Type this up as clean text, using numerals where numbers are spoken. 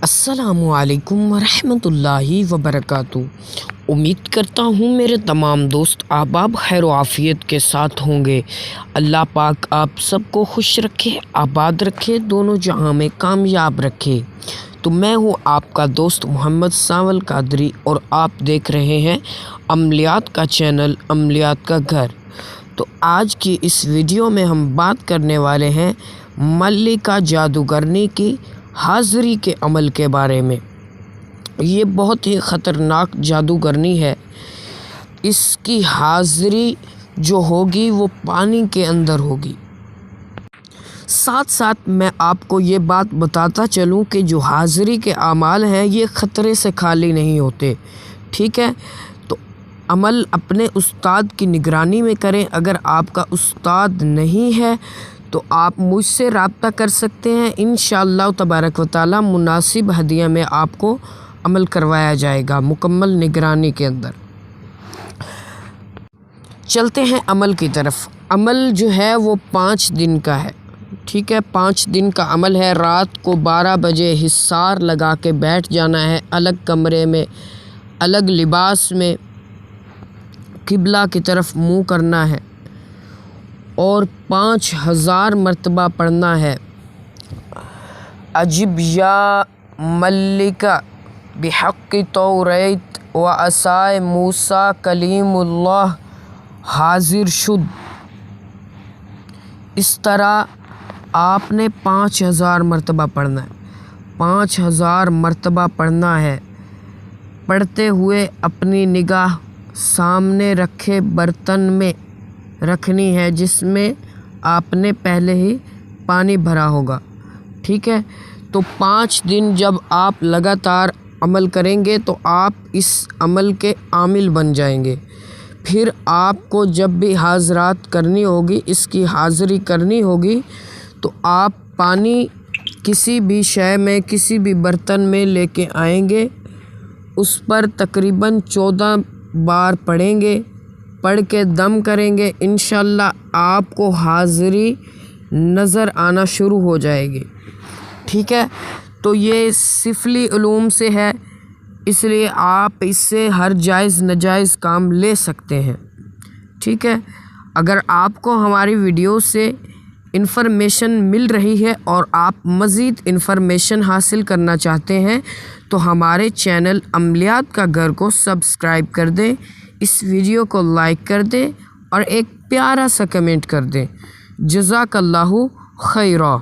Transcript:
السلام علیکم ورحمۃ اللہ وبرکاتہ۔ امید کرتا ہوں میرے تمام دوست آباد خیر و عافیت کے ساتھ ہوں گے۔ اللہ پاک آپ سب کو خوش رکھے، آباد رکھے، دونوں جہاں میں کامیاب رکھے۔ تو میں ہوں آپ کا دوست محمد سانول قادری اور آپ دیکھ رہے ہیں عملیات کا چینل عملیات کا گھر۔ تو آج کی اس ویڈیو میں ہم بات کرنے والے ہیں ملکہ جادوگرنی کی حاضری کے عمل کے بارے میں۔ یہ بہت ہی خطرناک جادوگرنی ہے۔ اس کی حاضری جو ہوگی وہ پانی کے اندر ہوگی۔ ساتھ ساتھ میں آپ کو یہ بات بتاتا چلوں کہ جو حاضری کے اعمال ہیں یہ خطرے سے خالی نہیں ہوتے، ٹھیک ہے؟ تو عمل اپنے استاد کی نگرانی میں کریں۔ اگر آپ کا استاد نہیں ہے تو آپ مجھ سے رابطہ کر سکتے ہیں، انشاءاللہ تبارک و تعالی مناسب ہدیہ میں آپ کو عمل کروایا جائے گا مکمل نگرانی کے اندر۔ چلتے ہیں عمل کی طرف۔ عمل جو ہے وہ 5 دن کا ہے، ٹھیک ہے؟ 5 دن کا عمل ہے۔ رات کو 12 بجے حصار لگا کے بیٹھ جانا ہے، الگ کمرے میں، الگ لباس میں، قبلہ کی طرف منہ کرنا ہے اور 5000 مرتبہ پڑھنا ہے عجب یا ملکہ بحق توریت و عصائے موسیٰ کلیم اللہ حاضر شد۔ اس طرح آپ نے 5000 مرتبہ پڑھنا ہے، 5000 مرتبہ پڑھنا ہے۔ پڑھتے ہوئے اپنی نگاہ سامنے رکھے برتن میں رکھنی ہے جس میں آپ نے پہلے ہی پانی بھرا ہوگا، ٹھیک ہے؟ تو 5 دن جب آپ لگاتار عمل کریں گے تو آپ اس عمل کے عامل بن جائیں گے۔ پھر آپ کو جب بھی حاضرات کرنی ہوگی، اس کی حاضری کرنی ہوگی، تو آپ پانی کسی بھی شے میں، کسی بھی برتن میں لے کے آئیں گے، اس پر تقریباً 14 بار پڑھیں گے، پڑھ کے دم کریں گے، انشاءاللہ آپ کو حاضری نظر آنا شروع ہو جائے گی، ٹھیک ہے؟ تو یہ سفلی علوم سے ہے، اس لیے آپ اس سے ہر جائز ناجائز کام لے سکتے ہیں، ٹھیک ہے؟ اگر آپ کو ہماری ویڈیو سے انفارمیشن مل رہی ہے اور آپ مزید انفارمیشن حاصل کرنا چاہتے ہیں تو ہمارے چینل عملیات کا گھر کو سبسکرائب کر دیں، اس ویڈیو کو لائک کر دیں اور ایک پیارا سا کمنٹ کر دیں۔ جزاک اللہ خیرہ۔